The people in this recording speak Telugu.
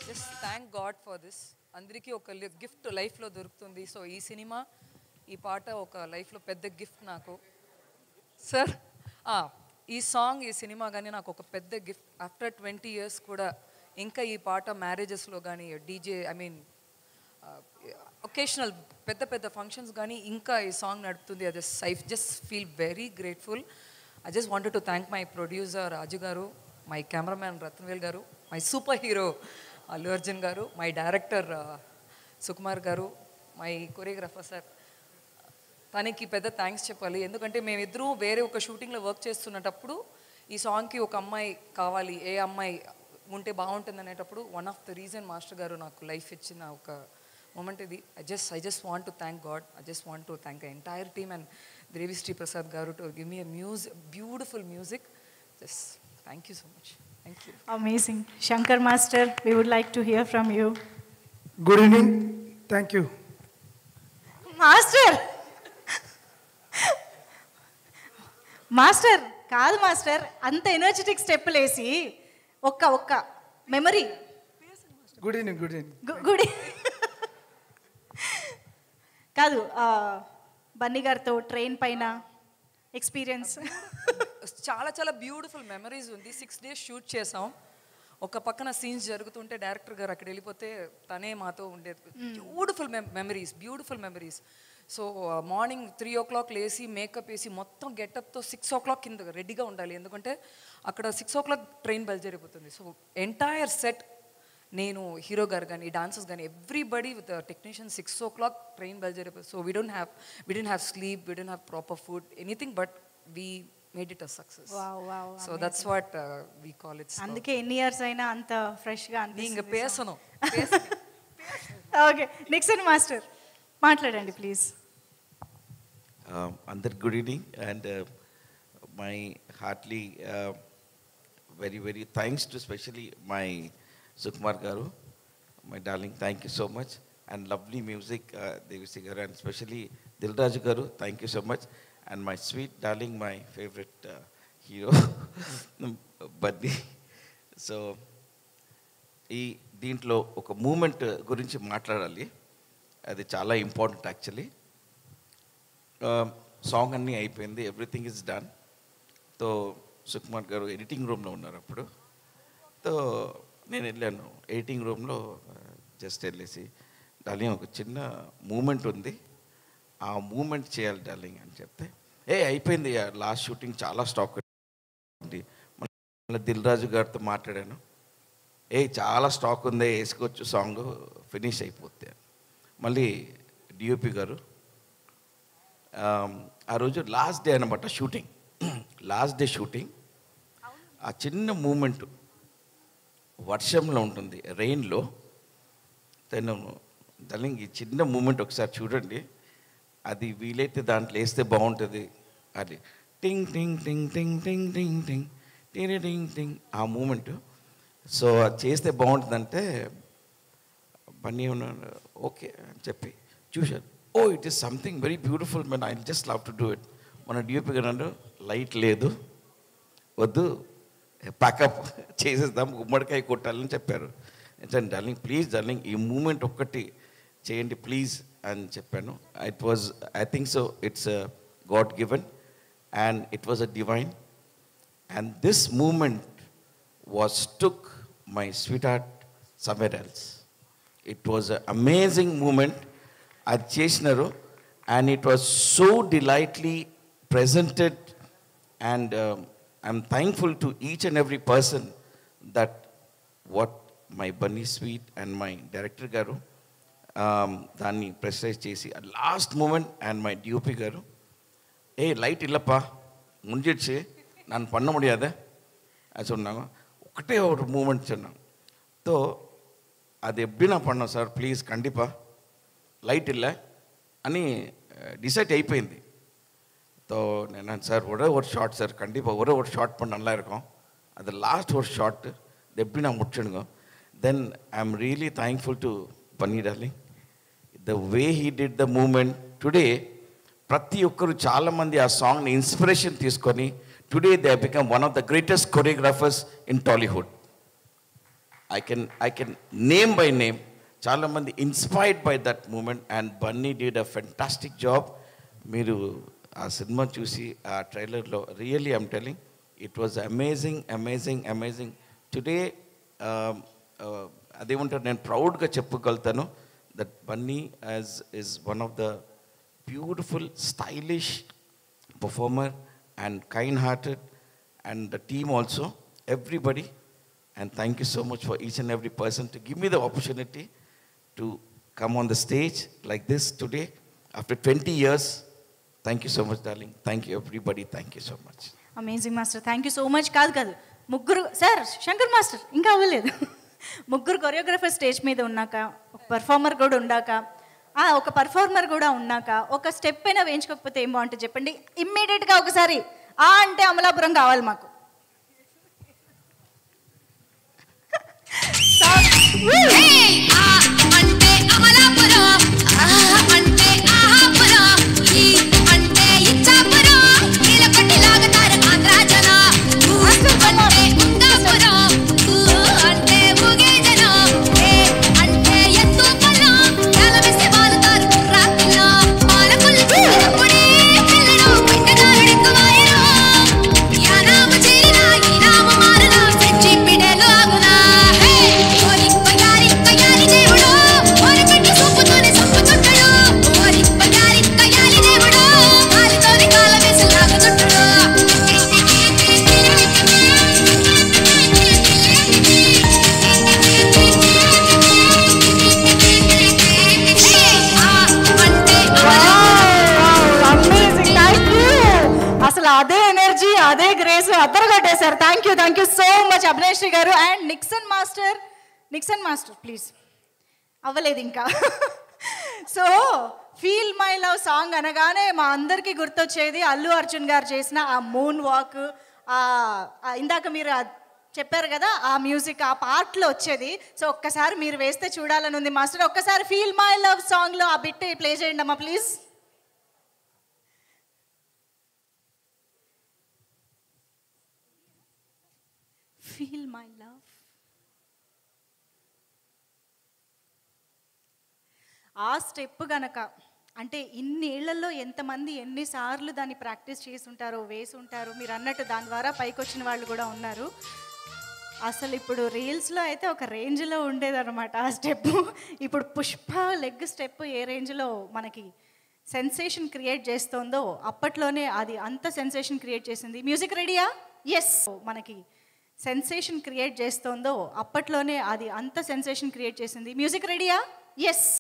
Just thank God for this. అందరికీ ఒక గిఫ్ట్ లైఫ్లో దొరుకుతుంది. సో ఈ సినిమా, ఈ పాట ఒక లైఫ్లో పెద్ద గిఫ్ట్ నాకు. సార్ ఈ సాంగ్, ఈ సినిమా కానీ నాకు ఒక పెద్ద గిఫ్ట్. ఆఫ్టర్ 20 years కూడా ఇంకా ఈ పాట మ్యారేజెస్లో కానీ, డీజే ఒకేషనల్ పెద్ద పెద్ద ఫంక్షన్స్ కానీ ఇంకా ఈ సాంగ్ నడుపుతుంది. అది I just feel very grateful. I just wanted to thank my producer Raju గారు, మై కెమెరామ్యాన్ రత్నవేల్ గారు, my super hero Allu Arjun గారు, మై డైరెక్టర్ సుకుమార్ గారు, మై కొరియోగ్రాఫర్ సార్. తనకి పెద్ద థ్యాంక్స్ చెప్పాలి. ఎందుకంటే మేమిద్దరూ వేరే ఒక షూటింగ్లో వర్క్ చేస్తున్నప్పుడు ఈ సాంగ్కి ఒక అమ్మాయి కావాలి, ఏ అమ్మాయి ఉంటే బాగుంటుంది అనేటప్పుడు one of the reason master గారు నాకు లైఫ్ ఇచ్చిన ఒక మూమెంట్ ఇది. I just want to thank God. I just want to thank the entire team and Devi Sri Prasad garu to give me a beautiful music. Just thank you so much. Thank you. Amazing. Shankar Master, we would like to hear from you. Good evening. Thank you. Master కాదు మాస్టర్, అంత ఎనర్జెటిక్ స్టెప్పులు వేసి ఒక్క మెమరీ. Good evening. గుడ్ కాదు, బన్నీ గారితో ట్రైన్ పైన ఎక్స్పీరియన్స్ చాలా చాలా బ్యూటిఫుల్ మెమరీస్ ఉంది. 6 days షూట్ చేసాం. ఒక పక్కన సీన్స్ జరుగుతుంటే డైరెక్టర్ గారు అక్కడ వెళ్ళిపోతే తనే మాతో ఉండేది. Beautiful memories. So morning 3 o'clock లేసి మేకప్ వేసి మొత్తం గెటప్తో 6 o'clock కింద రెడీగా ఉండాలి. ఎందుకంటే అక్కడ 6 o'clock ట్రైన్ బయలుదేరిపోతుంది. సో ఎంటైర్ సెట్, నేను హీరో గారు కానీ డాన్సర్స్ కానీ everybody with technician 6 o'clock train బయలుదేరిపోతుంది. So we didn't have sleep, we didn't have proper food, anything, but we made it a success. Wow. So that's what we call it. అందుకే ఎన్ని ఇయర్స్ అయినా అంత ఫ్రెష్గా నీంగ పేసను. ఓకే, నిక్సన్ మాస్టర్ మాట్లాడండి ప్లీజ్. అందరికి good evening and my heartly very thanks to especially my Sukumar garu, my darling, thank you so much, and lovely music, Devi Sri garu, and especially Dilraju garu, thank you so much, and my sweet darling, my favorite hero Buddy. So ఈ దీంట్లో ఒక మూమెంట్ గురించి మాట్లాడాలి, అది చాలా ఇంపార్టెంట్ యాక్చువల్లీ. సాంగ్ అన్నీ అయిపోయింది, ఎవ్రీథింగ్ ఇస్ డన్. తో సుకుమార్ గారు ఎడిటింగ్ రూమ్లో ఉన్నారు అప్పుడు. తో నేను వెళ్ళాను ఎడిటింగ్ రూమ్లో, జస్ట్ వెళ్ళేసి డార్లింగ్ ఒక చిన్న మూమెంట్ ఉంది, ఆ మూమెంట్ చేయాలి డార్లింగ్ అని చెప్తే, అయిపోయింది లాస్ట్ షూటింగ్ చాలా స్టాక్ ఉంది. మళ్ళీ దిల్రాజు గారితో మాట్లాడాను, చాలా స్టాక్ ఉంది, వేసుకోవచ్చు సాంగ్ ఫినిష్ అయిపోతే. మళ్ళీ డిఓపి గారు ఆ రోజు లాస్ట్ డే అనమాట షూటింగ్, లాస్ట్ డే షూటింగ్. ఆ చిన్న మూమెంట్ వర్షంలో ఉంటుంది, రెయిన్లో. తను డార్లింగ్ ఈ చిన్న మూమెంట్ ఒకసారి చూడండి, అది వీలైతే దాంట్లో వేస్తే బాగుంటుంది. అది టింగ్ టింగ్ టింగ్ టింగ్ టింగ్ టింగ్ టింగ్ టింగ్ టింగ్ టింగ్ ఆ మూమెంట్. సో అది చేస్తే బాగుంటుందంటే బన్నీ ఉన్నాడు, ఓకే అని చెప్పి చూశాను. It is something very beautiful men, I just love to do it. మన డిఓపి గారు అన్నారు, లైట్ లేదు, వద్దు, ప్యాకప్ చేసేద్దాం, గుమ్మడికాయ కొట్టాలని చెప్పారు. డార్లింగ్ ప్లీజ్ డార్లింగ్ ఈ మూమెంట్ ఒక్కటి చేయండి ప్లీజ్ అని చెప్పాను. It was, I think so, it's God given and it was a divine. And this moment was took my sweet heart somewhere else. It was a amazing moment. అది చేసినారు and it was so delightfully presented, and I'm thankful to each and every person that what my Bunny Sweet and my director garu danni precise chesi at last moment, and my DOP garu light illappa munjiche nan panna mudiyada as sonnaga okate or moment sonna so adu eppdina panna sir please kandipa light illa అని డిసైడ్ అయిపోయింది. తో నేను సార్ ஒரே ஒரு ஷாட் சார், கண்டிப்பாக ஒரே ஒரு ஷாட் பண்ண நல்லா இருக்கும், அது லாஸ்ட் ஒரு ஷாட் இது எப்படி நான் முடிச்சிடுங்க. Then I am really thankful to Bunny darling, the way he did the moment today. ప్రతి ఒక్కరు చాలామంది ఆ సాంగ్ని ఇన్స్పిరేషన్ తీసుకొని today they become one of the greatest choreographers in Tollywood. I can name by name. చాలా మంది inspired by that moment and Bunny did a fantastic job. మీరు ఆ సినిమా చూసి ఆ ట్రైలర్లో really I'm telling it was amazing amazing amazing. Today అదేమంటారు, నేను ప్రౌడ్గా చెప్పగలుగుతాను that Bunny is one of the beautiful, stylish performer and kind-hearted, and the team also, everybody. And thank you so much for each and every person to give me the opportunity to come on the stage like this today after 20 years. Thank you so much, darling. Thank you, everybody. Thank you so much. Amazing master, thank you so much. కాదు ముగ్గురు సార్, శంకర్ మాస్టర్ ఇంకా అవ్వలేదు. ముగ్గురు కొరియోగ్రాఫర్ స్టేజ్ మీద ఉన్నాక, ఒక పర్ఫార్మర్ కూడా ఉన్నాక, ఒక పర్ఫార్మర్ కూడా ఉన్నాక ఒక స్టెప్ అయినా వేయించుకోకపోతే ఏం బాగుంటుంది చెప్పండి. ఇమ్మీడియట్గా ఒకసారి అంటే అమలాపురం కావాలి మాకు. అదే ఎనర్జీ, అదే గ్రేస్ అద్దరు కట్టేశారు. థ్యాంక్ యూ సో మచ్ అభినేశ్రీ గారు. And Nixon master please. అవ్వలేదు ఇంకా. So feel my love song అనగానే మా అందరికీ గుర్తొచ్చేది అల్లు అర్జున్ గారు చేసిన ఆ మూన్ వాక్, ఇందాక మీరు చెప్పారు కదా ఆ మ్యూజిక్, ఆ పార్ట్లో వచ్చేది. సో ఒక్కసారి మీరు వేస్తే చూడాలని ఉంది మాస్టర్. ఒక్కసారి ఫీల్ మై లవ్ సాంగ్లో ఆ బిట్ ప్లే చేయండి అమ్మా ప్లీజ్. Feel my love. ఆ స్టెప్ గనక అంటే ఇన్నేళ్లలో ఎంతమంది ఎన్నిసార్లు దాన్ని ప్రాక్టీస్ చేసి ఉంటారో, వేసి ఉంటారో, మీరు అన్నట్టు దాని ద్వారా పైకి వచ్చిన వాళ్ళు కూడా ఉన్నారు. అసలు ఇప్పుడు రీల్స్లో అయితే ఒక రేంజ్లో ఉండేదన్నమాట ఆ స్టెప్. ఇప్పుడు పుష్ప లెగ్ స్టెప్ ఏ రేంజ్లో మనకి సెన్సేషన్ క్రియేట్ చేస్తుందో అప్పట్లోనే అది అంత సెన్సేషన్ క్రియేట్ చేసింది. మ్యూజిక్ రెడీయా? ఎస్. మనకి సెన్సేషన్ క్రియేట్ చేస్తుందో అప్పట్లోనే అది అంత సెన్సేషన్ క్రియేట్ చేసింది. మ్యూజిక్ రెడీయా? ఎస్.